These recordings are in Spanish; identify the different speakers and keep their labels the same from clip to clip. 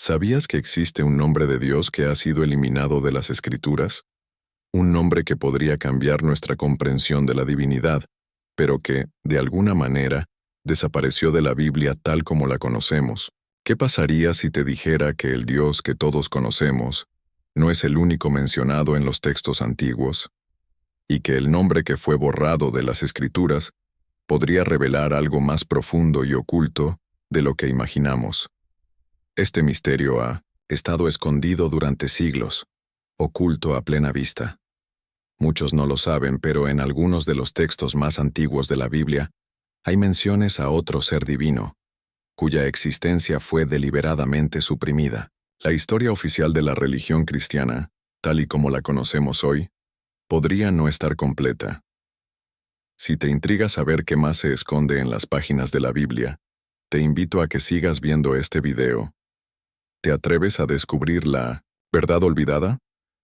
Speaker 1: ¿Sabías que existe un nombre de Dios que ha sido eliminado de las Escrituras? Un nombre que podría cambiar nuestra comprensión de la divinidad, pero que, de alguna manera, desapareció de la Biblia tal como la conocemos. ¿Qué pasaría si te dijera que el Dios que todos conocemos no es el único mencionado en los textos antiguos? Y que el nombre que fue borrado de las Escrituras podría revelar algo más profundo y oculto de lo que imaginamos. Este misterio ha estado escondido durante siglos, oculto a plena vista. Muchos no lo saben, pero en algunos de los textos más antiguos de la Biblia hay menciones a otro ser divino, cuya existencia fue deliberadamente suprimida. La historia oficial de la religión cristiana, tal y como la conocemos hoy, podría no estar completa. Si te intriga saber qué más se esconde en las páginas de la Biblia, te invito a que sigas viendo este video. ¿Te atreves a descubrir la verdad olvidada?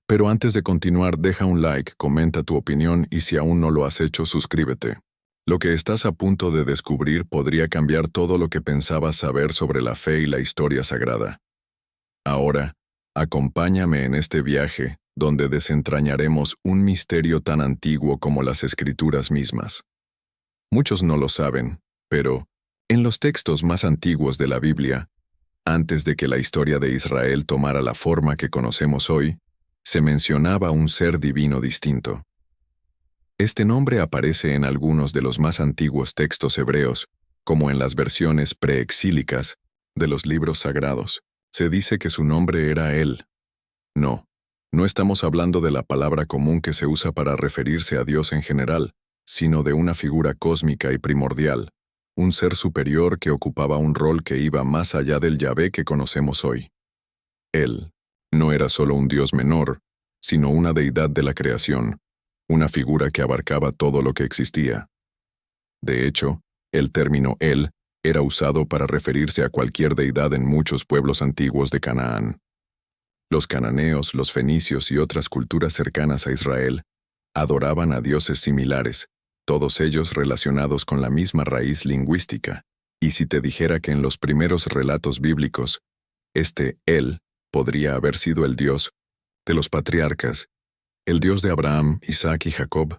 Speaker 1: Pero antes de continuar, deja un like, comenta tu opinión y si aún no lo has hecho, suscríbete. Lo que estás a punto de descubrir podría cambiar todo lo que pensabas saber sobre la fe y la historia sagrada. Ahora, acompáñame en este viaje, donde desentrañaremos un misterio tan antiguo como las Escrituras mismas. Muchos no lo saben, pero, en los textos más antiguos de la Biblia, antes de que la historia de Israel tomara la forma que conocemos hoy, se mencionaba un ser divino distinto. Este nombre aparece en algunos de los más antiguos textos hebreos, como en las versiones preexílicas de los libros sagrados. Se dice que su nombre era Él. No estamos hablando de la palabra común que se usa para referirse a Dios en general, sino de una figura cósmica y primordial, un ser superior que ocupaba un rol que iba más allá del Yahvé que conocemos hoy. Él no era solo un Dios menor, sino una deidad de la creación, una figura que abarcaba todo lo que existía. De hecho, el término Él era usado para referirse a cualquier deidad en muchos pueblos antiguos de Canaán. Los cananeos, los fenicios y otras culturas cercanas a Israel adoraban a dioses similares, todos ellos relacionados con la misma raíz lingüística. Y si te dijera que en los primeros relatos bíblicos, este Él podría haber sido el Dios de los patriarcas, el Dios de Abraham, Isaac y Jacob,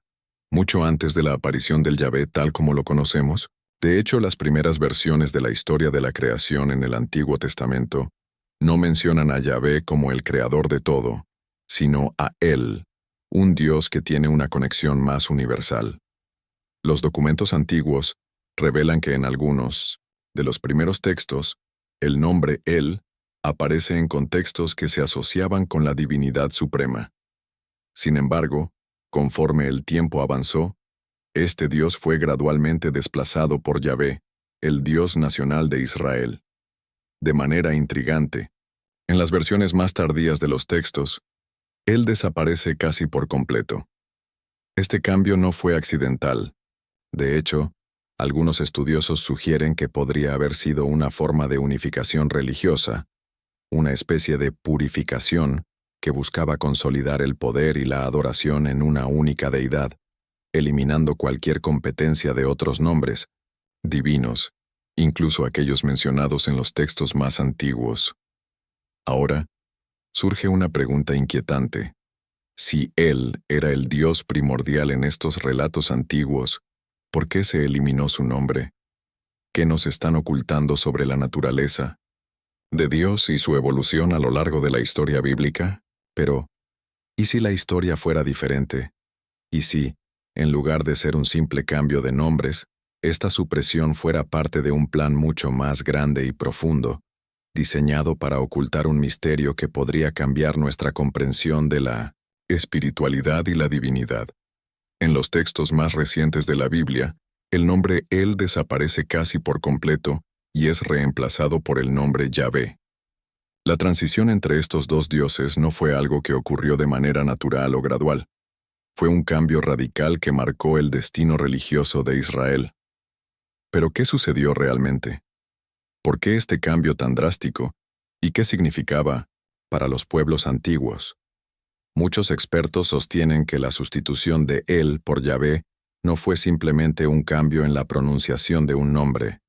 Speaker 1: mucho antes de la aparición del Yahvé tal como lo conocemos. De hecho, las primeras versiones de la historia de la creación en el Antiguo Testamento no mencionan a Yahvé como el creador de todo, sino a Él, un Dios que tiene una conexión más universal. Los documentos antiguos revelan que en algunos de los primeros textos, el nombre Él aparece en contextos que se asociaban con la divinidad suprema. Sin embargo, conforme el tiempo avanzó, este Dios fue gradualmente desplazado por Yahvé, el Dios nacional de Israel. De manera intrigante, en las versiones más tardías de los textos, Él desaparece casi por completo. Este cambio no fue accidental. De hecho, algunos estudiosos sugieren que podría haber sido una forma de unificación religiosa, una especie de purificación que buscaba consolidar el poder y la adoración en una única deidad, eliminando cualquier competencia de otros nombres divinos, incluso aquellos mencionados en los textos más antiguos. Ahora, surge una pregunta inquietante. Si Él era el Dios primordial en estos relatos antiguos, ¿por qué se eliminó su nombre? ¿Qué nos están ocultando sobre la naturaleza de Dios y su evolución a lo largo de la historia bíblica? Pero, ¿y si la historia fuera diferente? ¿Y si, en lugar de ser un simple cambio de nombres, esta supresión fuera parte de un plan mucho más grande y profundo, diseñado para ocultar un misterio que podría cambiar nuestra comprensión de la espiritualidad y la divinidad? En los textos más recientes de la Biblia, el nombre Él desaparece casi por completo y es reemplazado por el nombre Yahvé. La transición entre estos dos dioses no fue algo que ocurrió de manera natural o gradual. Fue un cambio radical que marcó el destino religioso de Israel. ¿Pero qué sucedió realmente? ¿Por qué este cambio tan drástico? ¿Y qué significaba para los pueblos antiguos? Muchos expertos sostienen que la sustitución de Él por Yahvé no fue simplemente un cambio en la pronunciación de un nombre.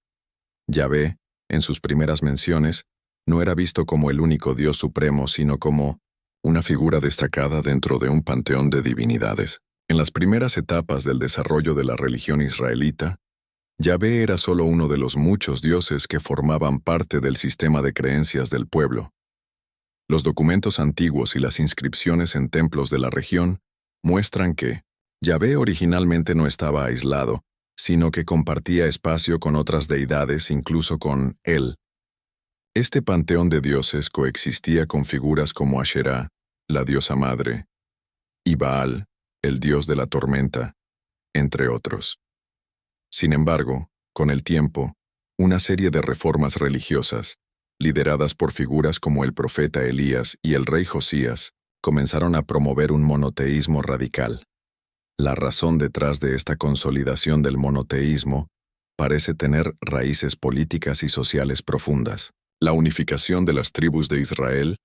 Speaker 1: Yahvé, en sus primeras menciones, no era visto como el único Dios supremo, sino como una figura destacada dentro de un panteón de divinidades. En las primeras etapas del desarrollo de la religión israelita, Yahvé era solo uno de los muchos dioses que formaban parte del sistema de creencias del pueblo. Los documentos antiguos y las inscripciones en templos de la región muestran que Yahvé originalmente no estaba aislado, sino que compartía espacio con otras deidades, incluso con él. Este panteón de dioses coexistía con figuras como Asherá, la diosa madre, y Baal, el dios de la tormenta, entre otros. Sin embargo, con el tiempo, una serie de reformas religiosas, lideradas por figuras como el profeta Elías y el rey Josías, comenzaron a promover un monoteísmo radical. La razón detrás de esta consolidación del monoteísmo parece tener raíces políticas y sociales profundas. La unificación de las tribus de Israel,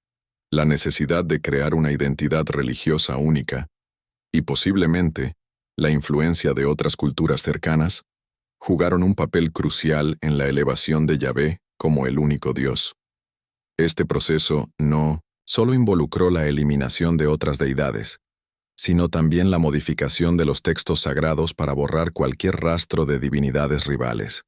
Speaker 1: la necesidad de crear una identidad religiosa única, y posiblemente la influencia de otras culturas cercanas, jugaron un papel crucial en la elevación de Yahvé como el único Dios. Este proceso no solo involucró la eliminación de otras deidades, sino también la modificación de los textos sagrados para borrar cualquier rastro de divinidades rivales.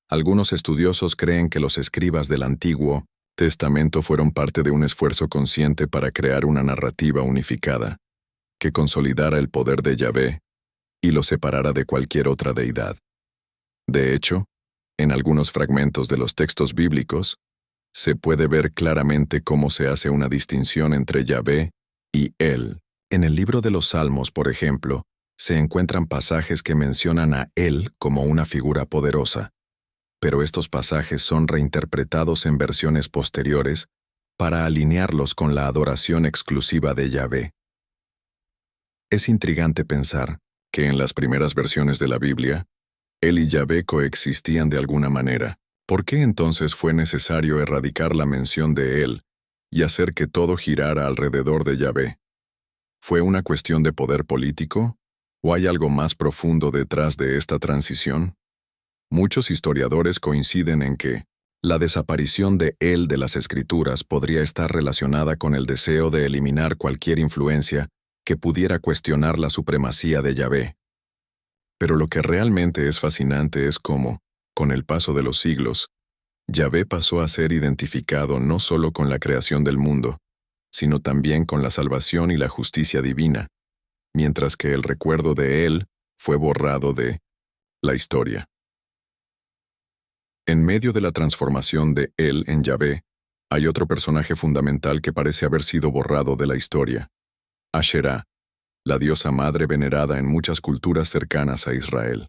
Speaker 1: Algunos estudiosos creen que los escribas del Antiguo Testamento fueron parte de un esfuerzo consciente para crear una narrativa unificada, que consolidara el poder de Yahvé y lo separara de cualquier otra deidad. De hecho, en algunos fragmentos de los textos bíblicos, se puede ver claramente cómo se hace una distinción entre Yahvé y Él. En el libro de los Salmos, por ejemplo, se encuentran pasajes que mencionan a Él como una figura poderosa, pero estos pasajes son reinterpretados en versiones posteriores para alinearlos con la adoración exclusiva de Yahvé. Es intrigante pensar que en las primeras versiones de la Biblia, Él y Yahvé coexistían de alguna manera. ¿Por qué entonces fue necesario erradicar la mención de Él y hacer que todo girara alrededor de Yahvé? ¿Fue una cuestión de poder político? ¿O hay algo más profundo detrás de esta transición? Muchos historiadores coinciden en que la desaparición de Él de las Escrituras podría estar relacionada con el deseo de eliminar cualquier influencia que pudiera cuestionar la supremacía de Yahvé. Pero lo que realmente es fascinante es cómo, con el paso de los siglos, Yahvé pasó a ser identificado no solo con la creación del mundo, sino también con la salvación y la justicia divina, mientras que el recuerdo de Él fue borrado de la historia. En medio de la transformación de Él en Yahvé, hay otro personaje fundamental que parece haber sido borrado de la historia: Asherá, la diosa madre venerada en muchas culturas cercanas a Israel.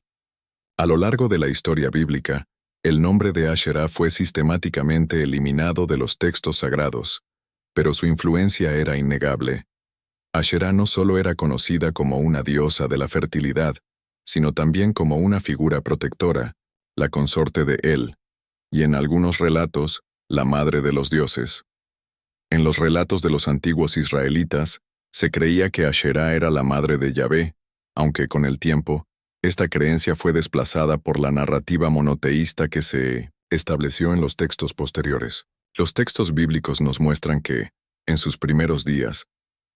Speaker 1: A lo largo de la historia bíblica, el nombre de Asherá fue sistemáticamente eliminado de los textos sagrados, pero su influencia era innegable. Asherá no solo era conocida como una diosa de la fertilidad, sino también como una figura protectora, la consorte de Él, y en algunos relatos, la madre de los dioses. En los relatos de los antiguos israelitas, se creía que Asherá era la madre de Yahvé, aunque con el tiempo, esta creencia fue desplazada por la narrativa monoteísta que se estableció en los textos posteriores. Los textos bíblicos nos muestran que, en sus primeros días,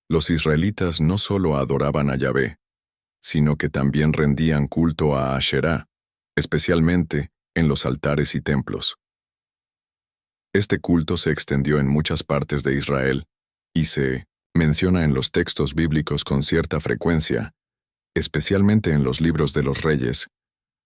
Speaker 1: los israelitas no solo adoraban a Yahvé, sino que también rendían culto a Asherá, especialmente en los altares y templos. Este culto se extendió en muchas partes de Israel, y se menciona en los textos bíblicos con cierta frecuencia, especialmente en los libros de los reyes,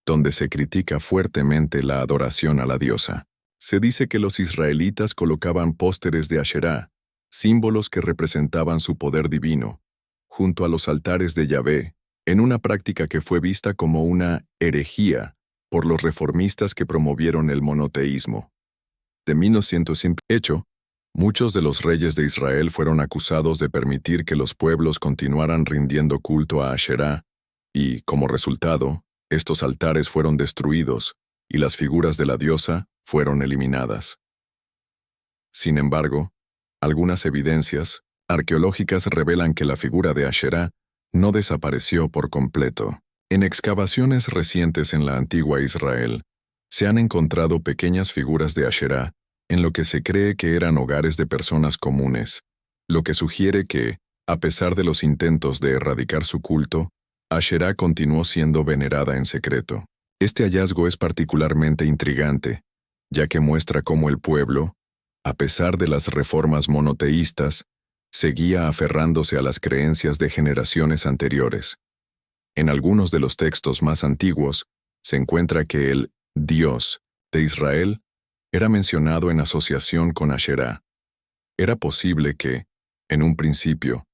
Speaker 1: donde se critica fuertemente la adoración a la diosa. Se dice que los israelitas colocaban pósteres de Asherá, símbolos que representaban su poder divino, junto a los altares de Yahvé, en una práctica que fue vista como una herejía por los reformistas que promovieron el monoteísmo. De 1900 hecho, muchos de los reyes de Israel fueron acusados de permitir que los pueblos continuaran rindiendo culto a Asherá, y, como resultado, estos altares fueron destruidos y las figuras de la diosa fueron eliminadas. Sin embargo, algunas evidencias arqueológicas revelan que la figura de Asherá no desapareció por completo. En excavaciones recientes en la antigua Israel, se han encontrado pequeñas figuras de Asherá en lo que se cree que eran hogares de personas comunes, lo que sugiere que, a pesar de los intentos de erradicar su culto, Asherá continuó siendo venerada en secreto. Este hallazgo es particularmente intrigante, ya que muestra cómo el pueblo, a pesar de las reformas monoteístas, seguía aferrándose a las creencias de generaciones anteriores. En algunos de los textos más antiguos, se encuentra que el Dios de Israel era mencionado en asociación con Asherá. Era posible que, en un principio,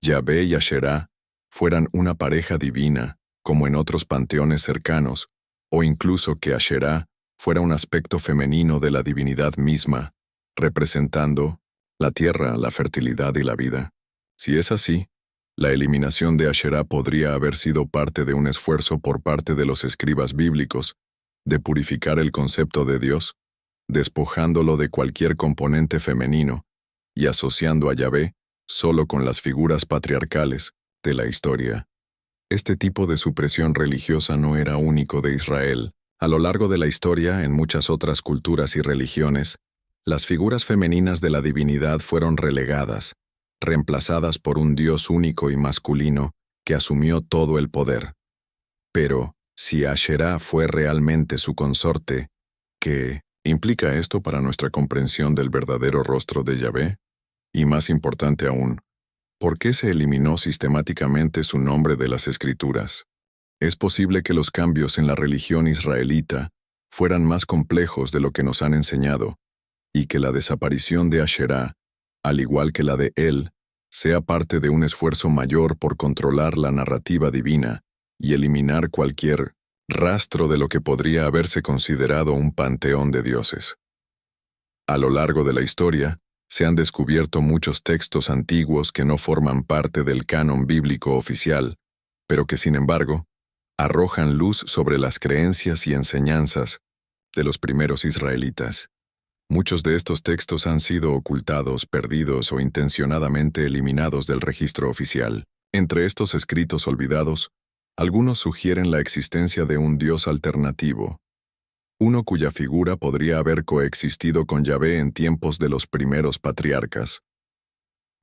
Speaker 1: Yahvé y Asherá fueran una pareja divina, como en otros panteones cercanos, o incluso que Asherá fuera un aspecto femenino de la divinidad misma, representando la tierra, la fertilidad y la vida. Si es así, la eliminación de Asherá podría haber sido parte de un esfuerzo por parte de los escribas bíblicos de purificar el concepto de Dios, despojándolo de cualquier componente femenino y asociando a Yahvé solo con las figuras patriarcales de la historia. Este tipo de supresión religiosa no era único de Israel. A lo largo de la historia, en muchas otras culturas y religiones, las figuras femeninas de la divinidad fueron relegadas, reemplazadas por un Dios único y masculino que asumió todo el poder. Pero, si Asherá fue realmente su consorte, ¿qué implica esto para nuestra comprensión del verdadero rostro de Yahvé? Y más importante aún, ¿por qué se eliminó sistemáticamente su nombre de las Escrituras? Es posible que los cambios en la religión israelita fueran más complejos de lo que nos han enseñado, y que la desaparición de Asherá, al igual que la de él, sea parte de un esfuerzo mayor por controlar la narrativa divina y eliminar cualquier rastro de lo que podría haberse considerado un panteón de dioses. A lo largo de la historia, se han descubierto muchos textos antiguos que no forman parte del canon bíblico oficial, pero que sin embargo, arrojan luz sobre las creencias y enseñanzas de los primeros israelitas. Muchos de estos textos han sido ocultados, perdidos o intencionadamente eliminados del registro oficial. Entre estos escritos olvidados, algunos sugieren la existencia de un Dios alternativo, uno cuya figura podría haber coexistido con Yahvé en tiempos de los primeros patriarcas.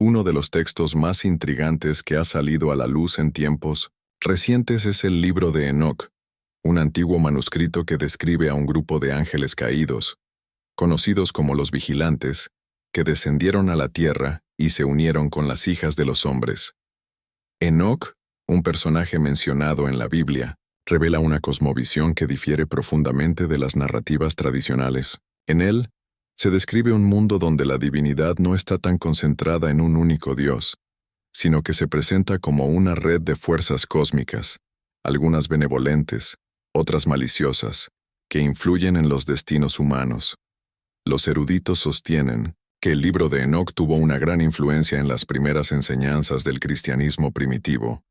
Speaker 1: Uno de los textos más intrigantes que ha salido a la luz en tiempos recientes es el libro de Enoc, un antiguo manuscrito que describe a un grupo de ángeles caídos, conocidos como los vigilantes, que descendieron a la tierra y se unieron con las hijas de los hombres. Enoc, un personaje mencionado en la Biblia, revela una cosmovisión que difiere profundamente de las narrativas tradicionales. En él, se describe un mundo donde la divinidad no está tan concentrada en un único Dios, sino que se presenta como una red de fuerzas cósmicas, algunas benevolentes, otras maliciosas, que influyen en los destinos humanos. Los eruditos sostienen que el libro de Enoc tuvo una gran influencia en las primeras enseñanzas del cristianismo primitivo,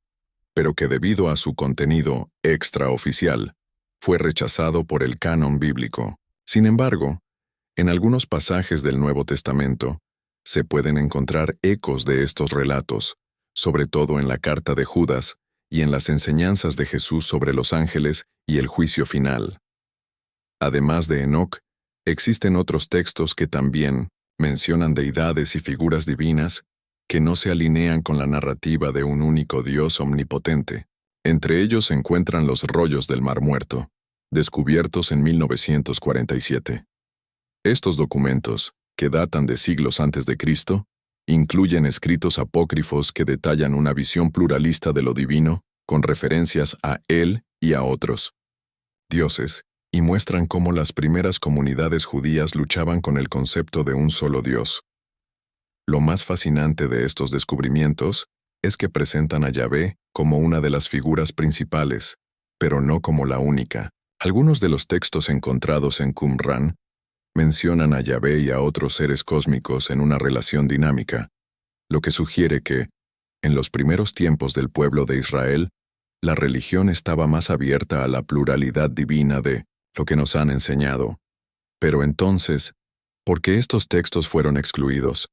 Speaker 1: pero que debido a su contenido extraoficial, fue rechazado por el canon bíblico. Sin embargo, en algunos pasajes del Nuevo Testamento, se pueden encontrar ecos de estos relatos, sobre todo en la carta de Judas y en las enseñanzas de Jesús sobre los ángeles y el juicio final. Además de Enoc, existen otros textos que también mencionan deidades y figuras divinas que no se alinean con la narrativa de un único Dios omnipotente. Entre ellos se encuentran los rollos del Mar Muerto, descubiertos en 1947. Estos documentos, que datan de siglos antes de Cristo, incluyen escritos apócrifos que detallan una visión pluralista de lo divino, con referencias a él y a otros dioses, y muestran cómo las primeras comunidades judías luchaban con el concepto de un solo Dios. Lo más fascinante de estos descubrimientos es que presentan a Yahvé como una de las figuras principales, pero no como la única. Algunos de los textos encontrados en Qumran mencionan a Yahvé y a otros seres cósmicos en una relación dinámica, lo que sugiere que, en los primeros tiempos del pueblo de Israel, la religión estaba más abierta a la pluralidad divina de lo que nos han enseñado. Pero entonces, ¿por qué estos textos fueron excluidos?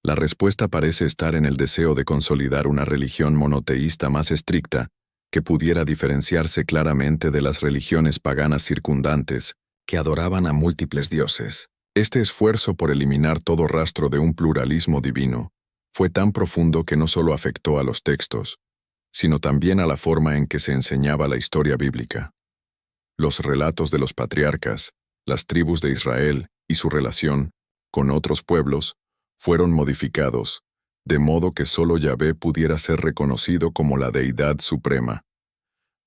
Speaker 1: La respuesta parece estar en el deseo de consolidar una religión monoteísta más estricta, que pudiera diferenciarse claramente de las religiones paganas circundantes, que adoraban a múltiples dioses. Este esfuerzo por eliminar todo rastro de un pluralismo divino fue tan profundo que no solo afectó a los textos, sino también a la forma en que se enseñaba la historia bíblica. Los relatos de los patriarcas, las tribus de Israel y su relación con otros pueblos fueron modificados, de modo que solo Yahvé pudiera ser reconocido como la deidad suprema.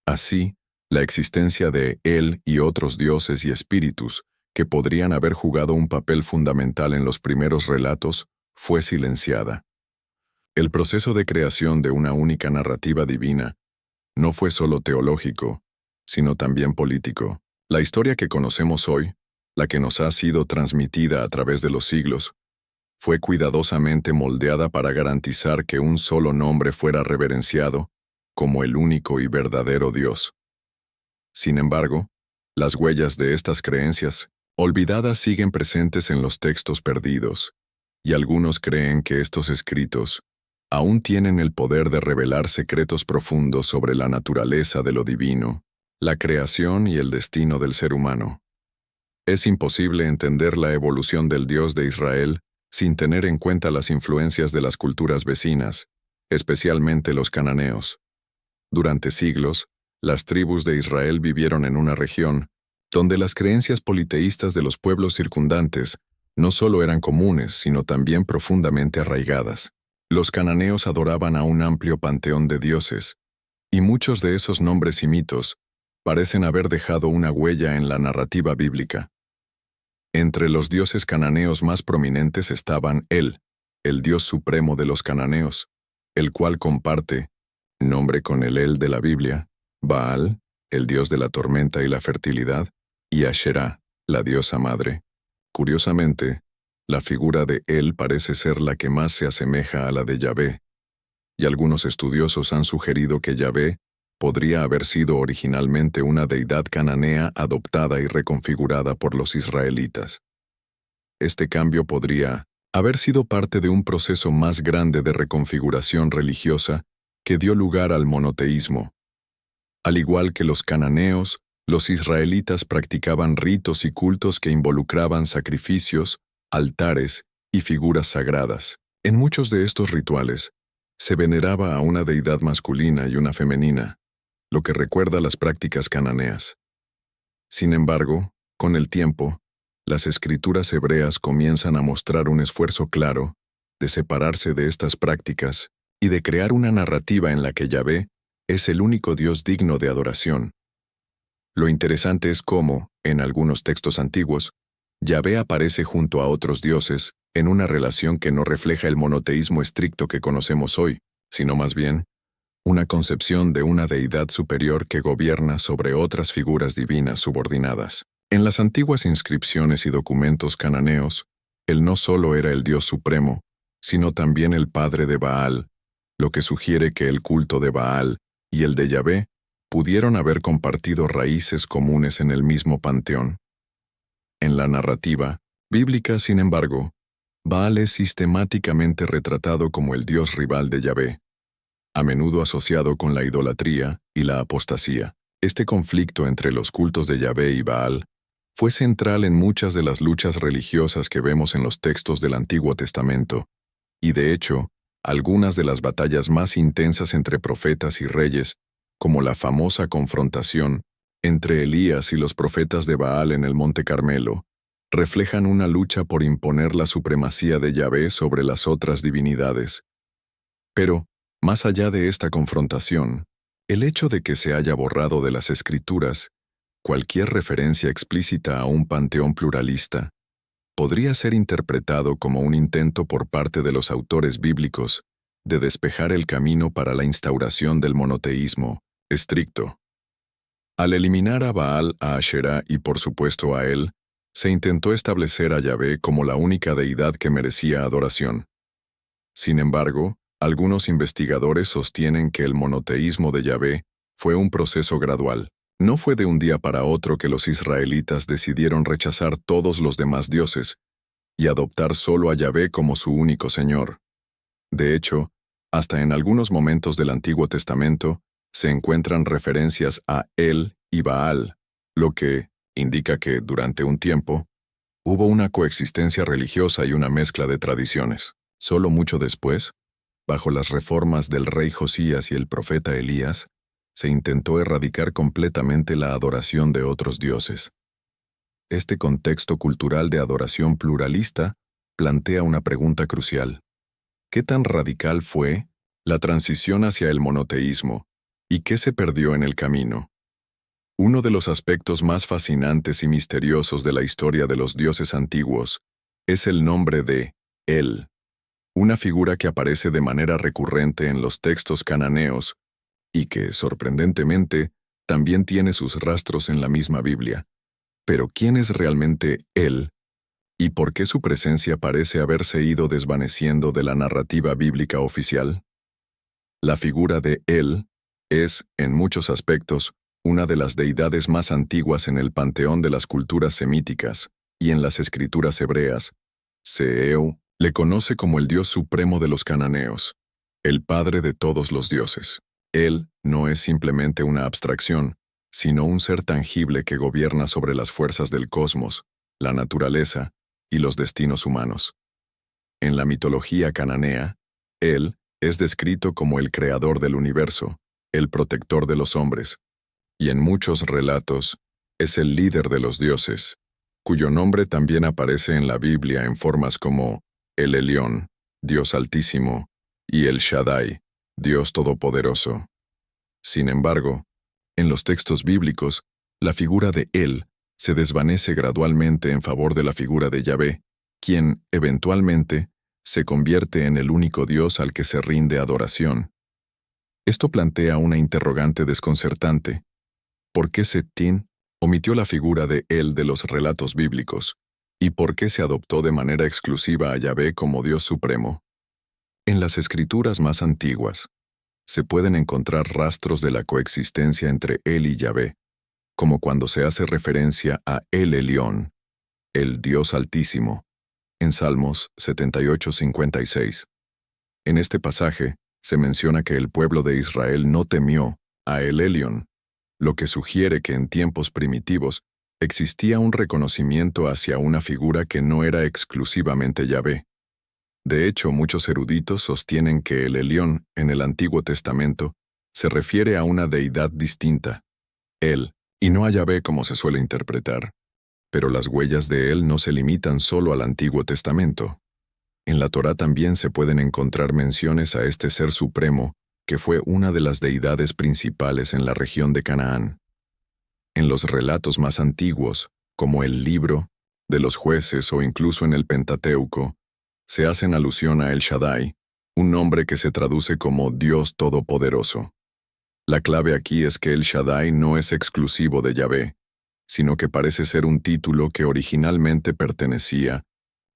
Speaker 1: Así, la existencia de él y otros dioses y espíritus que podrían haber jugado un papel fundamental en los primeros relatos fue silenciada. El proceso de creación de una única narrativa divina no fue solo teológico, sino también político. La historia que conocemos hoy, la que nos ha sido transmitida a través de los siglos, fue cuidadosamente moldeada para garantizar que un solo nombre fuera reverenciado como el único y verdadero Dios. Sin embargo, las huellas de estas creencias olvidadas siguen presentes en los textos perdidos, y algunos creen que estos escritos aún tienen el poder de revelar secretos profundos sobre la naturaleza de lo divino, la creación y el destino del ser humano. Es imposible entender la evolución del Dios de Israel sin tener en cuenta las influencias de las culturas vecinas, especialmente los cananeos. Durante siglos, las tribus de Israel vivieron en una región donde las creencias politeístas de los pueblos circundantes no solo eran comunes, sino también profundamente arraigadas. Los cananeos adoraban a un amplio panteón de dioses, y muchos de esos nombres y mitos parecen haber dejado una huella en la narrativa bíblica. Entre los dioses cananeos más prominentes estaban el dios supremo de los cananeos, el cual comparte nombre con el de la Biblia, Baal, el dios de la tormenta y la fertilidad, y Asherá, la diosa madre. Curiosamente, la figura de él parece ser la que más se asemeja a la de Yahvé, y algunos estudiosos han sugerido que Yahvé podría haber sido originalmente una deidad cananea adoptada y reconfigurada por los israelitas. Este cambio podría haber sido parte de un proceso más grande de reconfiguración religiosa que dio lugar al monoteísmo. Al igual que los cananeos, los israelitas practicaban ritos y cultos que involucraban sacrificios, altares y figuras sagradas. En muchos de estos rituales, se veneraba a una deidad masculina y una femenina, lo que recuerda las prácticas cananeas. Sin embargo, con el tiempo, las escrituras hebreas comienzan a mostrar un esfuerzo claro de separarse de estas prácticas y de crear una narrativa en la que Yahvé es el único Dios digno de adoración. Lo interesante es cómo, en algunos textos antiguos, Yahvé aparece junto a otros dioses en una relación que no refleja el monoteísmo estricto que conocemos hoy, sino más bien, una concepción de una deidad superior que gobierna sobre otras figuras divinas subordinadas. En las antiguas inscripciones y documentos cananeos, él no solo era el Dios supremo, sino también el padre de Baal, lo que sugiere que el culto de Baal y el de Yahvé pudieron haber compartido raíces comunes en el mismo panteón. En la narrativa bíblica, sin embargo, Baal es sistemáticamente retratado como el dios rival de Yahvé, a menudo asociado con la idolatría y la apostasía. Este conflicto entre los cultos de Yahvé y Baal fue central en muchas de las luchas religiosas que vemos en los textos del Antiguo Testamento, y de hecho, algunas de las batallas más intensas entre profetas y reyes, como la famosa confrontación entre Elías y los profetas de Baal en el Monte Carmelo, reflejan una lucha por imponer la supremacía de Yahvé sobre las otras divinidades. Pero, más allá de esta confrontación, el hecho de que se haya borrado de las Escrituras cualquier referencia explícita a un panteón pluralista podría ser interpretado como un intento por parte de los autores bíblicos de despejar el camino para la instauración del monoteísmo estricto. Al eliminar a Baal, a Asherá y por supuesto a él, se intentó establecer a Yahvé como la única deidad que merecía adoración. Sin embargo, algunos investigadores sostienen que el monoteísmo de Yahvé fue un proceso gradual. No fue de un día para otro que los israelitas decidieron rechazar todos los demás dioses y adoptar solo a Yahvé como su único Señor. De hecho, hasta en algunos momentos del Antiguo Testamento se encuentran referencias a él y Baal, lo que indica que, durante un tiempo, Hubo una coexistencia religiosa y una mezcla de tradiciones. Solo mucho después, bajo las reformas del rey Josías y el profeta Elías, se intentó erradicar completamente la adoración de otros dioses. Este contexto cultural de adoración pluralista plantea una pregunta crucial. ¿Qué tan radical fue la transición hacia el monoteísmo y qué se perdió en el camino? Uno de los aspectos más fascinantes y misteriosos de la historia de los dioses antiguos es el nombre de El, una figura que aparece de manera recurrente en los textos cananeos y que, sorprendentemente, también tiene sus rastros en la misma Biblia. Pero ¿quién es realmente Él? ¿Y por qué su presencia parece haberse ido desvaneciendo de la narrativa bíblica oficial? La figura de Él es, en muchos aspectos, una de las deidades más antiguas en el panteón de las culturas semíticas, y en las escrituras hebreas. Seheu le conoce como el Dios supremo de los cananeos, el Padre de todos los dioses. Él no es simplemente una abstracción, sino un ser tangible que gobierna sobre las fuerzas del cosmos, la naturaleza y los destinos humanos. En la mitología cananea, Él es descrito como el creador del universo, el protector de los hombres, y en muchos relatos es el líder de los dioses, cuyo nombre también aparece en la Biblia en formas como el Elión, Dios Altísimo, y el Shaddai, Dios Todopoderoso. Sin embargo, en los textos bíblicos, la figura de Él se desvanece gradualmente en favor de la figura de Yahvé, quien, eventualmente, se convierte en el único Dios al que se rinde adoración. Esto plantea una interrogante desconcertante. ¿Por qué Setín omitió la figura de Él de los relatos bíblicos? ¿Y por qué se adoptó de manera exclusiva a Yahvé como Dios supremo? En las escrituras más antiguas, se pueden encontrar rastros de la coexistencia entre Él y Yahvé, como cuando se hace referencia a El Elión, el Dios Altísimo, en Salmos 78:56. En este pasaje, se menciona que el pueblo de Israel no temió a El Elión, lo que sugiere que en tiempos primitivos existía un reconocimiento hacia una figura que no era exclusivamente Yahvé. De hecho, muchos eruditos sostienen que el Elión, en el Antiguo Testamento, se refiere a una deidad distinta, Él, y no a Yahvé como se suele interpretar. Pero las huellas de Él no se limitan solo al Antiguo Testamento. En la Torá también se pueden encontrar menciones a este ser supremo, que fue una de las deidades principales en la región de Canaán. En los relatos más antiguos, como el Libro de los Jueces o incluso en el Pentateuco, se hacen alusión a El Shaddai, un nombre que se traduce como Dios Todopoderoso. La clave aquí es que El Shaddai no es exclusivo de Yahvé, sino que parece ser un título que originalmente pertenecía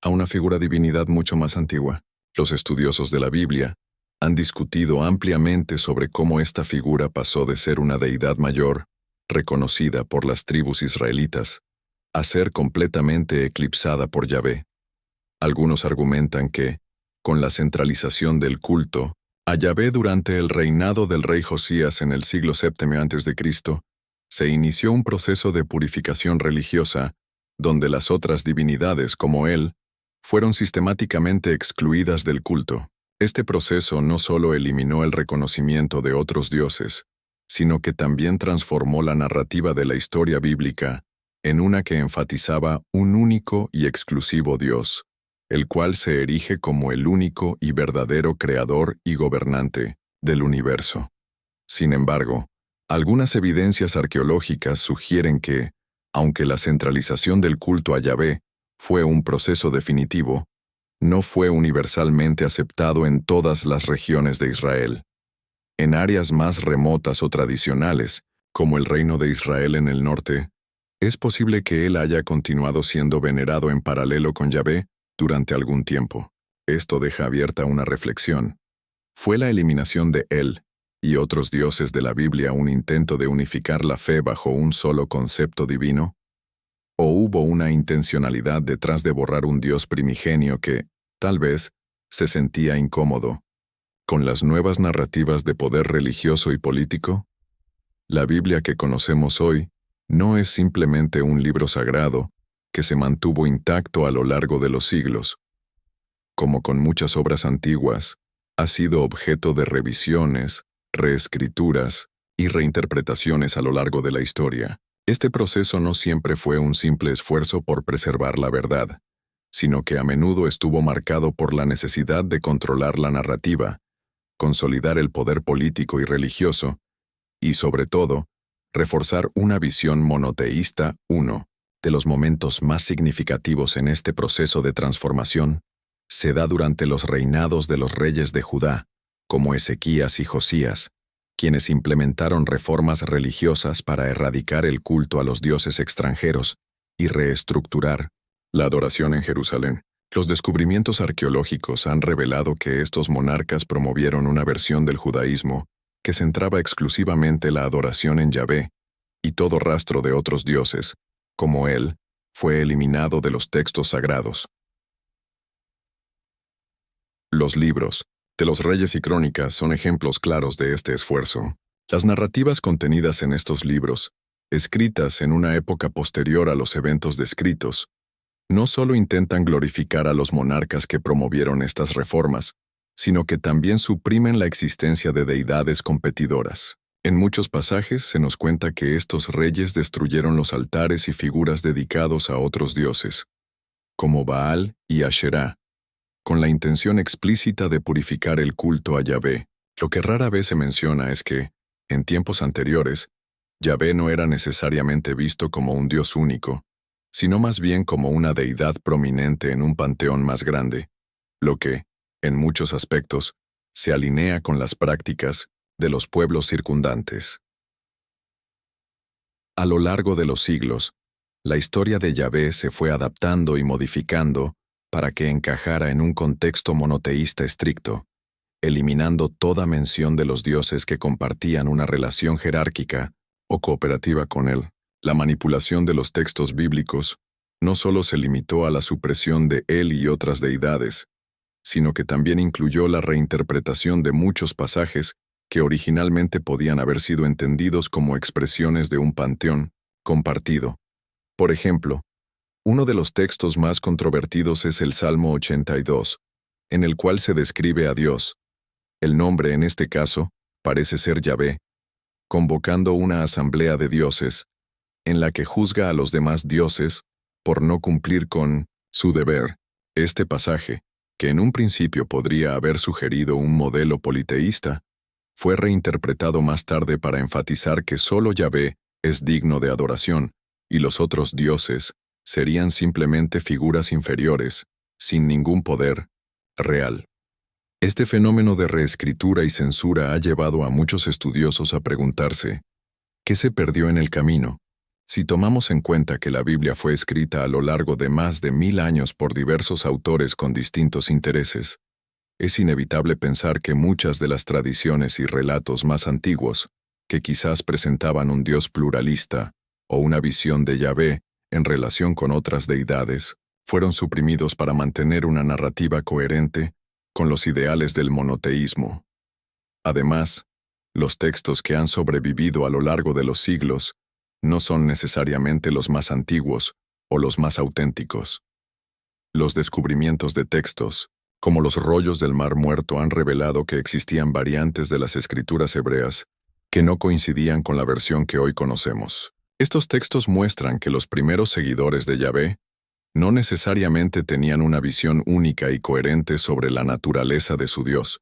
Speaker 1: a una figura divinidad mucho más antigua. Los estudiosos de la Biblia han discutido ampliamente sobre cómo esta figura pasó de ser una deidad mayor, reconocida por las tribus israelitas, a ser completamente eclipsada por Yahvé. Algunos argumentan que, con la centralización del culto a Yahvé durante el reinado del rey Josías en el siglo VII a.C., se inició un proceso de purificación religiosa, donde las otras divinidades como Él fueron sistemáticamente excluidas del culto. Este proceso no solo eliminó el reconocimiento de otros dioses, sino que también transformó la narrativa de la historia bíblica en una que enfatizaba un único y exclusivo Dios, el cual se erige como el único y verdadero creador y gobernante del universo. Sin embargo, algunas evidencias arqueológicas sugieren que, aunque la centralización del culto a Yahvé fue un proceso definitivo, no fue universalmente aceptado en todas las regiones de Israel. En áreas más remotas o tradicionales, como el Reino de Israel en el norte, es posible que Él haya continuado siendo venerado en paralelo con Yahvé durante algún tiempo. Esto deja abierta una reflexión. ¿Fue la eliminación de Él y otros dioses de la Biblia un intento de unificar la fe bajo un solo concepto divino? ¿O hubo una intencionalidad detrás de borrar un Dios primigenio que, tal vez, se sentía incómodo con las nuevas narrativas de poder religioso y político? La Biblia que conocemos hoy no es simplemente un libro sagrado que se mantuvo intacto a lo largo de los siglos. Como con muchas obras antiguas, ha sido objeto de revisiones, reescrituras y reinterpretaciones a lo largo de la historia. Este proceso no siempre fue un simple esfuerzo por preservar la verdad, sino que a menudo estuvo marcado por la necesidad de controlar la narrativa, consolidar el poder político y religioso, y sobre todo, reforzar una visión monoteísta. Uno de los momentos más significativos en este proceso de transformación se da durante los reinados de los reyes de Judá, como Ezequías y Josías, quienes implementaron reformas religiosas para erradicar el culto a los dioses extranjeros y reestructurar la adoración en Jerusalén. Los descubrimientos arqueológicos han revelado que estos monarcas promovieron una versión del judaísmo que centraba exclusivamente la adoración en Yahvé, y todo rastro de otros dioses, como él, fue eliminado de los textos sagrados. Los libros de los Reyes y Crónicas son ejemplos claros de este esfuerzo. Las narrativas contenidas en estos libros, escritas en una época posterior a los eventos descritos, no solo intentan glorificar a los monarcas que promovieron estas reformas, sino que también suprimen la existencia de deidades competidoras. En muchos pasajes se nos cuenta que estos reyes destruyeron los altares y figuras dedicados a otros dioses, como Baal y Asherá, con la intención explícita de purificar el culto a Yahvé. Lo que rara vez se menciona es que, en tiempos anteriores, Yahvé no era necesariamente visto como un dios único, sino más bien como una deidad prominente en un panteón más grande, lo que, en muchos aspectos, se alinea con las prácticas de los pueblos circundantes. A lo largo de los siglos, la historia de Yahvé se fue adaptando y modificando para que encajara en un contexto monoteísta estricto, eliminando toda mención de los dioses que compartían una relación jerárquica o cooperativa con él. La manipulación de los textos bíblicos no solo se limitó a la supresión de él y otras deidades, sino que también incluyó la reinterpretación de muchos pasajes que originalmente podían haber sido entendidos como expresiones de un panteón compartido. Por ejemplo, uno de los textos más controvertidos es el Salmo 82, en el cual se describe a Dios. El nombre en este caso parece ser Yahvé, convocando una asamblea de dioses, en la que juzga a los demás dioses por no cumplir con su deber. Este pasaje, que en un principio podría haber sugerido un modelo politeísta, fue reinterpretado más tarde para enfatizar que solo Yahvé es digno de adoración, y los otros dioses serían simplemente figuras inferiores, sin ningún poder real. Este fenómeno de reescritura y censura ha llevado a muchos estudiosos a preguntarse, ¿qué se perdió en el camino? Si tomamos en cuenta que la Biblia fue escrita a lo largo de más de 1000 años por diversos autores con distintos intereses, es inevitable pensar que muchas de las tradiciones y relatos más antiguos, que quizás presentaban un Dios pluralista o una visión de Yahvé en relación con otras deidades, fueron suprimidos para mantener una narrativa coherente con los ideales del monoteísmo. Además, los textos que han sobrevivido a lo largo de los siglos no son necesariamente los más antiguos o los más auténticos. Los descubrimientos de textos, como los rollos del Mar Muerto, han revelado que existían variantes de las escrituras hebreas que no coincidían con la versión que hoy conocemos. Estos textos muestran que los primeros seguidores de Yahvé no necesariamente tenían una visión única y coherente sobre la naturaleza de su Dios,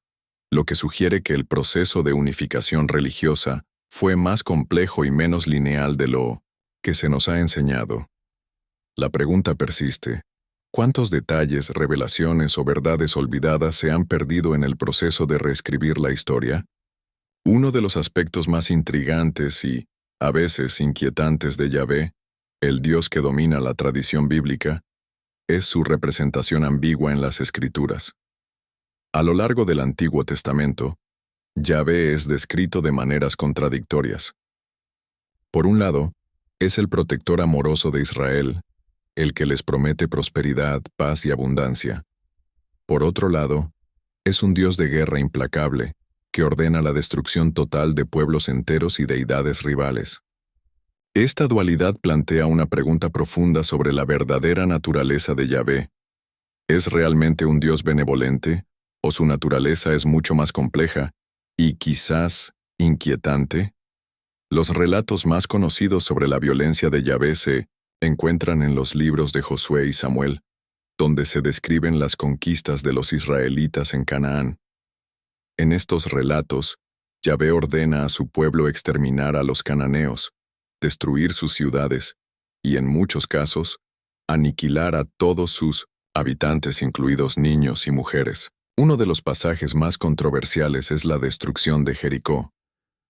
Speaker 1: lo que sugiere que el proceso de unificación religiosa fue más complejo y menos lineal de lo que se nos ha enseñado. La pregunta persiste: ¿cuántos detalles, revelaciones o verdades olvidadas se han perdido en el proceso de reescribir la historia? Uno de los aspectos más intrigantes y, a veces, inquietantes de Yahvé, el Dios que domina la tradición bíblica, es su representación ambigua en las Escrituras. A lo largo del Antiguo Testamento, Yahvé es descrito de maneras contradictorias. Por un lado, es el protector amoroso de Israel, el que les promete prosperidad, paz y abundancia. Por otro lado, es un Dios de guerra implacable, que ordena la destrucción total de pueblos enteros y deidades rivales. Esta dualidad plantea una pregunta profunda sobre la verdadera naturaleza de Yahvé. ¿Es realmente un Dios benevolente, o su naturaleza es mucho más compleja y quizás inquietante? Los relatos más conocidos sobre la violencia de Yahvé se encuentran en los libros de Josué y Samuel, donde se describen las conquistas de los israelitas en Canaán. En estos relatos, Yahvé ordena a su pueblo exterminar a los cananeos, destruir sus ciudades y, en muchos casos, aniquilar a todos sus habitantes, incluidos niños y mujeres. Uno de los pasajes más controversiales es la destrucción de Jericó,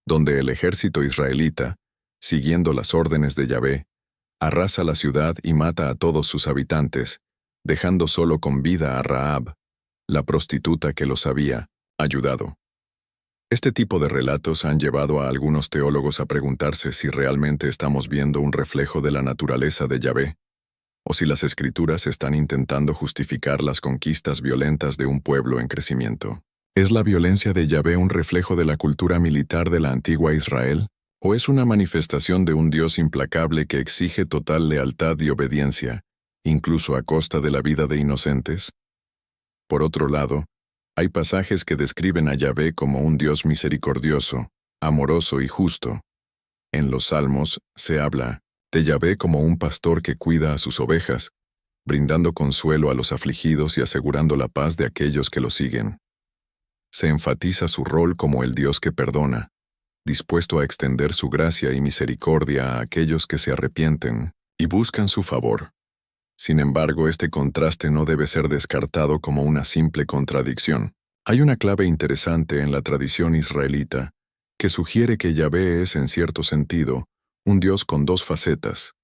Speaker 1: donde el ejército israelita, siguiendo las órdenes de Yahvé, arrasa la ciudad y mata a todos sus habitantes, dejando solo con vida a Rahab, la prostituta que los había ayudado. Este tipo de relatos han llevado a algunos teólogos a preguntarse si realmente estamos viendo un reflejo de la naturaleza de Yahvé, o si las Escrituras están intentando justificar las conquistas violentas de un pueblo en crecimiento. ¿Es la violencia de Yahvé un reflejo de la cultura militar de la antigua Israel? ¿O es una manifestación de un Dios implacable que exige total lealtad y obediencia, incluso a costa de la vida de inocentes? Por otro lado, hay pasajes que describen a Yahvé como un Dios misericordioso, amoroso y justo. En los Salmos se habla de Yahvé como un pastor que cuida a sus ovejas, brindando consuelo a los afligidos y asegurando la paz de aquellos que lo siguen. Se enfatiza su rol como el Dios que perdona, dispuesto a extender su gracia y misericordia a aquellos que se arrepienten y buscan su favor. Sin embargo, este contraste no debe ser descartado como una simple contradicción. Hay una clave interesante en la tradición israelita que sugiere que Yahvé es, en cierto sentido, un Dios con dos facetas,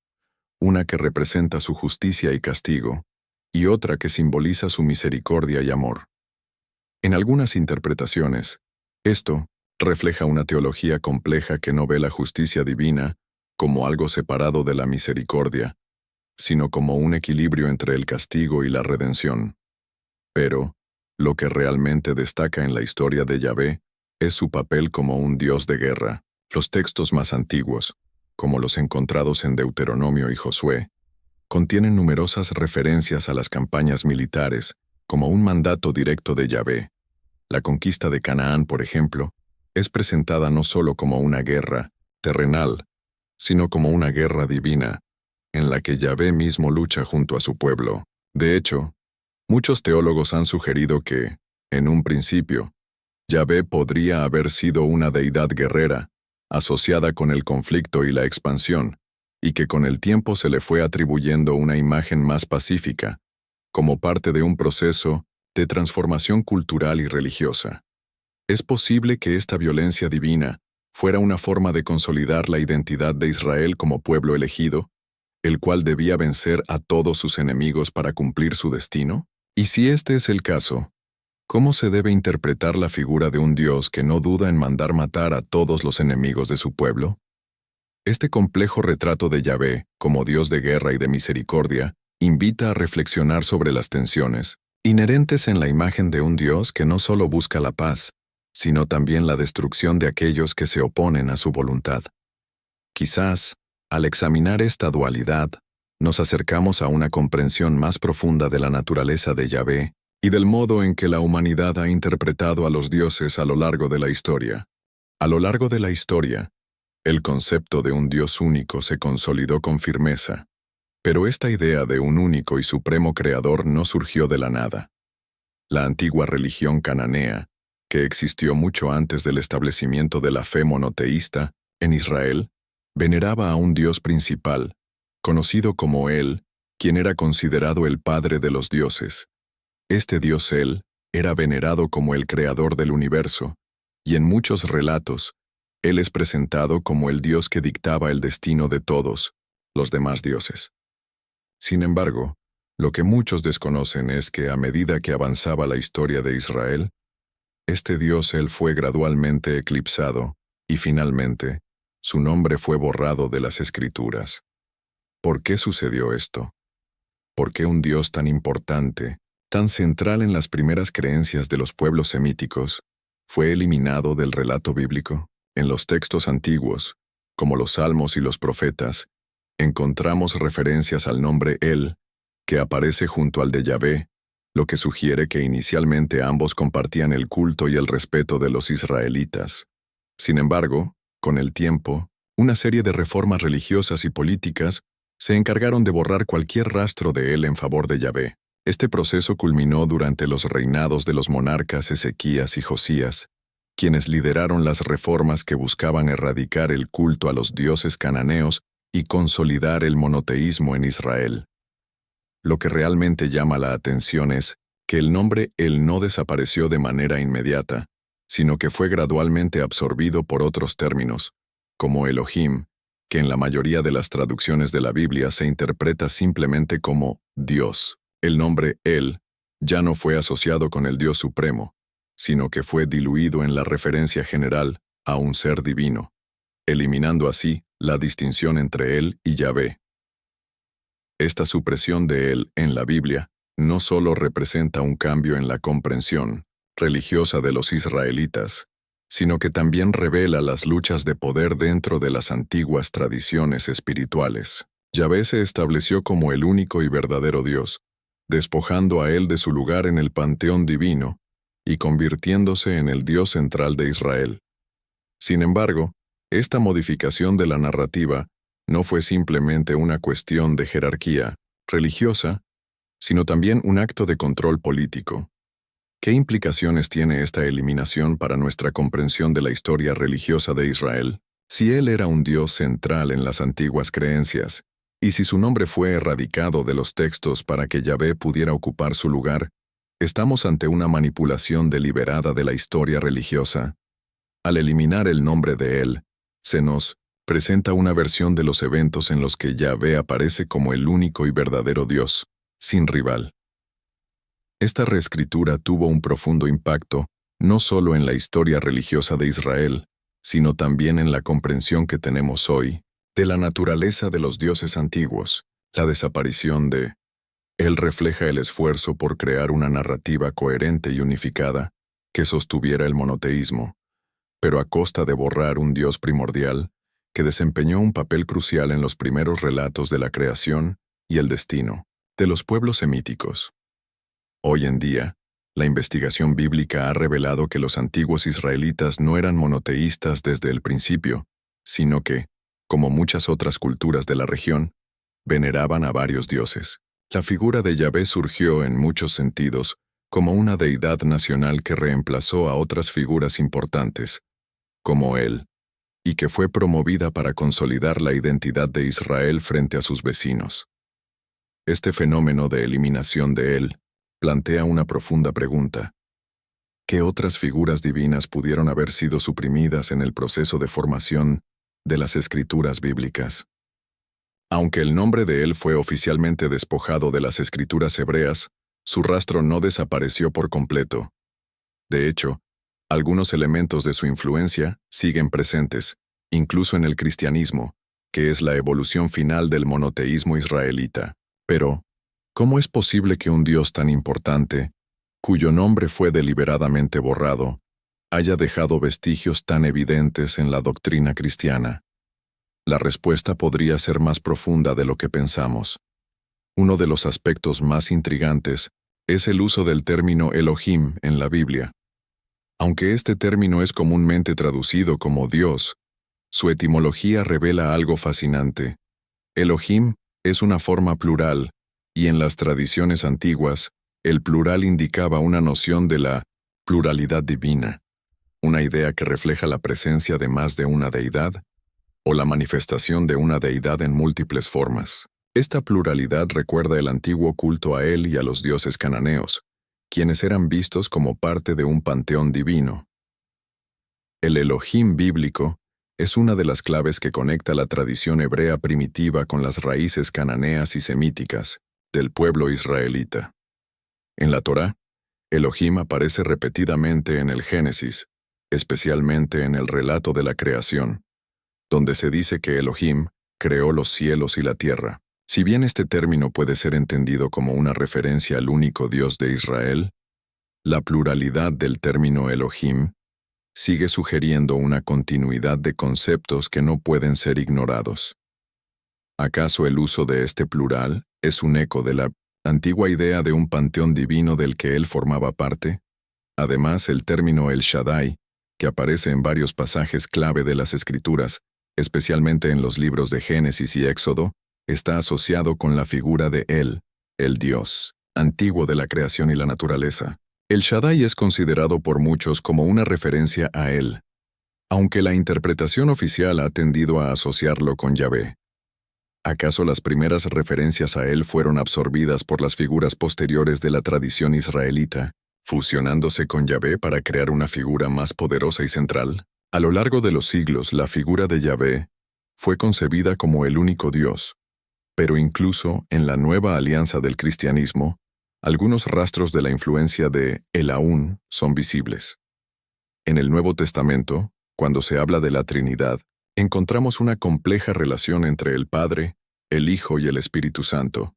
Speaker 1: una que representa su justicia y castigo, y otra que simboliza su misericordia y amor. En algunas interpretaciones, esto refleja una teología compleja que no ve la justicia divina como algo separado de la misericordia, sino como un equilibrio entre el castigo y la redención. Pero, lo que realmente destaca en la historia de Yahvé es su papel como un Dios de guerra. Los textos más antiguos, como los encontrados en Deuteronomio y Josué, contienen numerosas referencias a las campañas militares como un mandato directo de Yahvé. La conquista de Canaán, por ejemplo, es presentada no solo como una guerra terrenal, sino como una guerra divina, en la que Yahvé mismo lucha junto a su pueblo. De hecho, muchos teólogos han sugerido que, en un principio, Yahvé podría haber sido una deidad guerrera, asociada con el conflicto y la expansión, y que con el tiempo se le fue atribuyendo una imagen más pacífica, como parte de un proceso de transformación cultural y religiosa. Es posible que esta violencia divina fuera una forma de consolidar la identidad de Israel como pueblo elegido, el cual debía vencer a todos sus enemigos para cumplir su destino. Y si este es el caso, ¿cómo se debe interpretar la figura de un Dios que no duda en mandar matar a todos los enemigos de su pueblo? Este complejo retrato de Yahvé, como Dios de guerra y de misericordia, invita a reflexionar sobre las tensiones inherentes en la imagen de un Dios que no solo busca la paz, sino también la destrucción de aquellos que se oponen a su voluntad. Quizás, al examinar esta dualidad, nos acercamos a una comprensión más profunda de la naturaleza de Yahvé y del modo en que la humanidad ha interpretado a los dioses a lo largo de la historia. A lo largo de la historia, el concepto de un Dios único se consolidó con firmeza, pero esta idea de un único y supremo creador no surgió de la nada. La antigua religión cananea, que existió mucho antes del establecimiento de la fe monoteísta en Israel, veneraba a un Dios principal, conocido como Él, quien era considerado el Padre de los dioses. Este Dios Él era venerado como el creador del universo, y en muchos relatos, Él es presentado como el Dios que dictaba el destino de todos los demás dioses. Sin embargo, lo que muchos desconocen es que a medida que avanzaba la historia de Israel, este Dios Él fue gradualmente eclipsado, y finalmente, su nombre fue borrado de las Escrituras. ¿Por qué sucedió esto? ¿Por qué un Dios tan importante, tan central en las primeras creencias de los pueblos semíticos, fue eliminado del relato bíblico? En los textos antiguos, como los Salmos y los profetas, encontramos referencias al nombre El, que aparece junto al de Yahvé, lo que sugiere que inicialmente ambos compartían el culto y el respeto de los israelitas. Sin embargo, con el tiempo, una serie de reformas religiosas y políticas se encargaron de borrar cualquier rastro de él en favor de Yahvé. Este proceso culminó durante los reinados de los monarcas Ezequías y Josías, quienes lideraron las reformas que buscaban erradicar el culto a los dioses cananeos y consolidar el monoteísmo en Israel. Lo que realmente llama la atención es que el nombre El no desapareció de manera inmediata, sino que fue gradualmente absorbido por otros términos, como Elohim, que en la mayoría de las traducciones de la Biblia se interpreta simplemente como Dios. El nombre El ya no fue asociado con el Dios Supremo, sino que fue diluido en la referencia general a un ser divino, eliminando así la distinción entre Él y Yahvé. Esta supresión de Él en la Biblia no solo representa un cambio en la comprensión religiosa de los israelitas, sino que también revela las luchas de poder dentro de las antiguas tradiciones espirituales. Yahvé se estableció como el único y verdadero Dios, despojando a Él de su lugar en el panteón divino y convirtiéndose en el Dios central de Israel. Sin embargo, esta modificación de la narrativa no fue simplemente una cuestión de jerarquía religiosa, sino también un acto de control político. ¿Qué implicaciones tiene esta eliminación para nuestra comprensión de la historia religiosa de Israel? Si Él era un Dios central en las antiguas creencias, y si su nombre fue erradicado de los textos para que Yahvé pudiera ocupar su lugar, estamos ante una manipulación deliberada de la historia religiosa. Al eliminar el nombre de Él, se nos presenta una versión de los eventos en los que Yahvé aparece como el único y verdadero Dios, sin rival. Esta reescritura tuvo un profundo impacto, no solo en la historia religiosa de Israel, sino también en la comprensión que tenemos hoy de la naturaleza de los dioses antiguos. La desaparición de Él refleja el esfuerzo por crear una narrativa coherente y unificada que sostuviera el monoteísmo, pero a costa de borrar un Dios primordial que desempeñó un papel crucial en los primeros relatos de la creación y el destino de los pueblos semíticos. Hoy en día, la investigación bíblica ha revelado que los antiguos israelitas no eran monoteístas desde el principio, sino que, como muchas otras culturas de la región, veneraban a varios dioses. La figura de Yahvé surgió en muchos sentidos como una deidad nacional que reemplazó a otras figuras importantes, como Él, y que fue promovida para consolidar la identidad de Israel frente a sus vecinos. Este fenómeno de eliminación de Él plantea una profunda pregunta. ¿Qué otras figuras divinas pudieron haber sido suprimidas en el proceso de formación de las escrituras bíblicas? Aunque el nombre de Él fue oficialmente despojado de las escrituras hebreas, su rastro no desapareció por completo. De hecho, algunos elementos de su influencia siguen presentes, incluso en el cristianismo, que es la evolución final del monoteísmo israelita. Pero, ¿cómo es posible que un Dios tan importante, cuyo nombre fue deliberadamente borrado, haya dejado vestigios tan evidentes en la doctrina cristiana? La respuesta podría ser más profunda de lo que pensamos. Uno de los aspectos más intrigantes es el uso del término Elohim en la Biblia. Aunque este término es comúnmente traducido como Dios, su etimología revela algo fascinante. Elohim es una forma plural, y en las tradiciones antiguas, el plural indicaba una noción de la pluralidad divina, una idea que refleja la presencia de más de una deidad, o la manifestación de una deidad en múltiples formas. Esta pluralidad recuerda el antiguo culto a Él y a los dioses cananeos, quienes eran vistos como parte de un panteón divino. El Elohim bíblico es una de las claves que conecta la tradición hebrea primitiva con las raíces cananeas y semíticas del pueblo israelita. En la Torá, Elohim aparece repetidamente en el Génesis, especialmente en el relato de la creación, donde se dice que Elohim creó los cielos y la tierra. Si bien este término puede ser entendido como una referencia al único Dios de Israel, la pluralidad del término Elohim sigue sugiriendo una continuidad de conceptos que no pueden ser ignorados. ¿Acaso el uso de este plural es un eco de la antigua idea de un panteón divino del que él formaba parte? Además, el término El Shaddai, que aparece en varios pasajes clave de las Escrituras, especialmente en los libros de Génesis y Éxodo, está asociado con la figura de Él, el Dios antiguo de la creación y la naturaleza. El Shaddai es considerado por muchos como una referencia a Él, aunque la interpretación oficial ha tendido a asociarlo con Yahvé. ¿Acaso las primeras referencias a Él fueron absorbidas por las figuras posteriores de la tradición israelita, fusionándose con Yahvé para crear una figura más poderosa y central? A lo largo de los siglos, la figura de Yahvé fue concebida como el único Dios, pero incluso en la nueva alianza del cristianismo, algunos rastros de la influencia de El Aún son visibles. En el Nuevo Testamento, cuando se habla de la Trinidad, encontramos una compleja relación entre el Padre, el Hijo y el Espíritu Santo.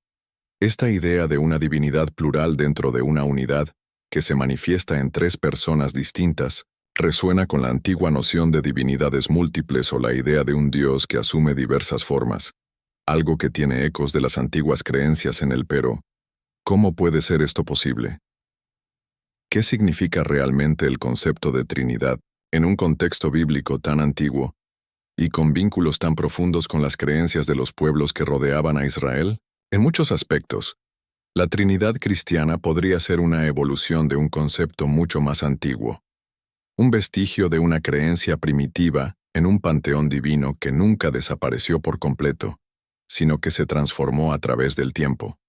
Speaker 1: Esta idea de una divinidad plural dentro de una unidad, que se manifiesta en tres personas distintas, resuena con la antigua noción de divinidades múltiples o la idea de un Dios que asume diversas formas, algo que tiene ecos de las antiguas creencias en el pero. ¿Cómo puede ser esto posible? ¿Qué significa realmente el concepto de Trinidad en un contexto bíblico tan antiguo y con vínculos tan profundos con las creencias de los pueblos que rodeaban a Israel? En muchos aspectos, la Trinidad cristiana podría ser una evolución de un concepto mucho más antiguo, un vestigio de una creencia primitiva en un panteón divino que nunca desapareció por completo, sino que se transformó a través del tiempo.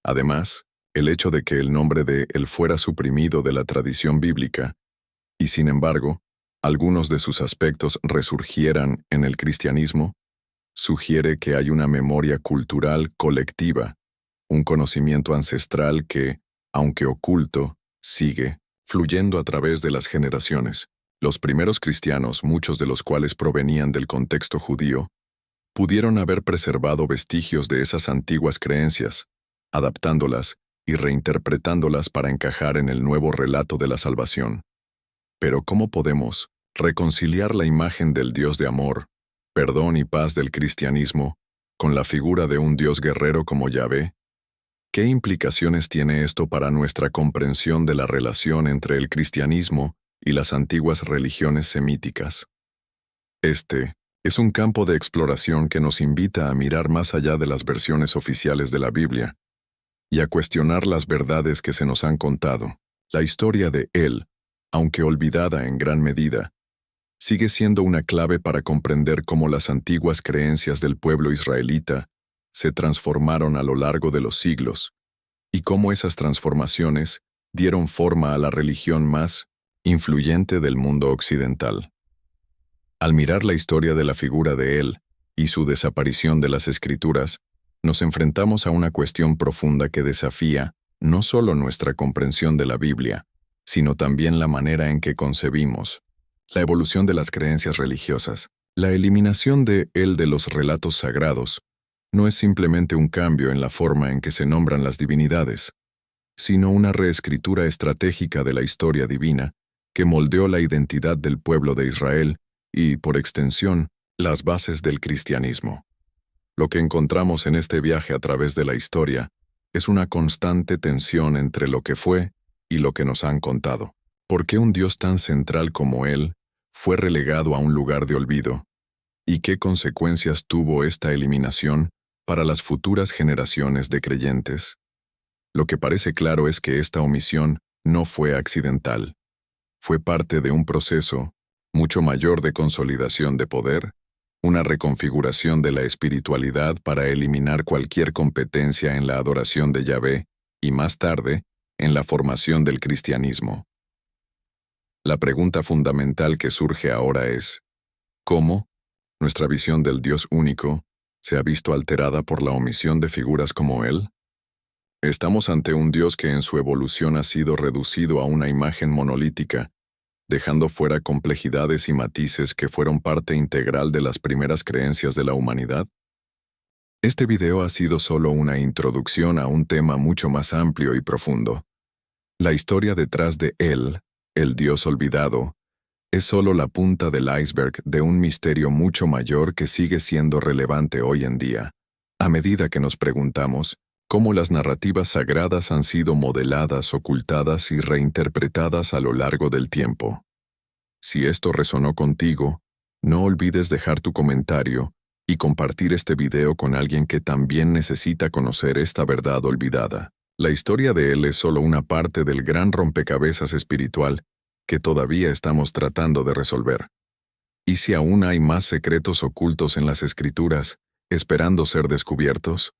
Speaker 1: Además, el hecho de que el nombre de Él fuera suprimido de la tradición bíblica, y sin embargo, algunos de sus aspectos resurgieran en el cristianismo, sugiere que hay una memoria cultural colectiva, un conocimiento ancestral que, aunque oculto, sigue fluyendo a través de las generaciones. Los primeros cristianos, muchos de los cuales provenían del contexto judío, pudieron haber preservado vestigios de esas antiguas creencias, adaptándolas y reinterpretándolas para encajar en el nuevo relato de la salvación. Pero ¿cómo podemos reconciliar la imagen del Dios de amor, perdón y paz del cristianismo con la figura de un Dios guerrero como Yahvé? ¿Qué implicaciones tiene esto para nuestra comprensión de la relación entre el cristianismo y las antiguas religiones semíticas? Este es un campo de exploración que nos invita a mirar más allá de las versiones oficiales de la Biblia y a cuestionar las verdades que se nos han contado. La historia de Él, aunque olvidada en gran medida, sigue siendo una clave para comprender cómo las antiguas creencias del pueblo israelita se transformaron a lo largo de los siglos, y cómo esas transformaciones dieron forma a la religión más influyente del mundo occidental. Al mirar la historia de la figura de Él y su desaparición de las Escrituras, nos enfrentamos a una cuestión profunda que desafía no solo nuestra comprensión de la Biblia, sino también la manera en que concebimos la evolución de las creencias religiosas. La eliminación de Él de los relatos sagrados no es simplemente un cambio en la forma en que se nombran las divinidades, sino una reescritura estratégica de la historia divina que moldeó la identidad del pueblo de Israel y, por extensión, las bases del cristianismo. Lo que encontramos en este viaje a través de la historia es una constante tensión entre lo que fue y lo que nos han contado. ¿Por qué un Dios tan central como Él fue relegado a un lugar de olvido? ¿Y qué consecuencias tuvo esta eliminación para las futuras generaciones de creyentes? Lo que parece claro es que esta omisión no fue accidental. Fue parte de un proceso mucho mayor de consolidación de poder, una reconfiguración de la espiritualidad para eliminar cualquier competencia en la adoración de Yahvé y más tarde, en la formación del cristianismo. La pregunta fundamental que surge ahora es, ¿cómo nuestra visión del Dios único se ha visto alterada por la omisión de figuras como Él? Estamos ante un Dios que en su evolución ha sido reducido a una imagen monolítica, dejando fuera complejidades y matices que fueron parte integral de las primeras creencias de la humanidad. Este video ha sido solo una introducción a un tema mucho más amplio y profundo. La historia detrás de Él, el Dios olvidado, es solo la punta del iceberg de un misterio mucho mayor que sigue siendo relevante hoy en día, a medida que nos preguntamos cómo las narrativas sagradas han sido modeladas, ocultadas y reinterpretadas a lo largo del tiempo. Si esto resonó contigo, no olvides dejar tu comentario y compartir este video con alguien que también necesita conocer esta verdad olvidada. La historia de él es solo una parte del gran rompecabezas espiritual que todavía estamos tratando de resolver. ¿Y si aún hay más secretos ocultos en las Escrituras, esperando ser descubiertos?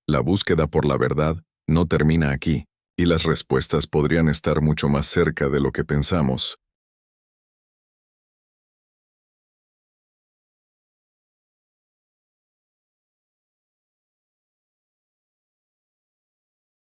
Speaker 1: La búsqueda por la verdad no termina aquí, y las respuestas podrían estar mucho más cerca de lo que pensamos.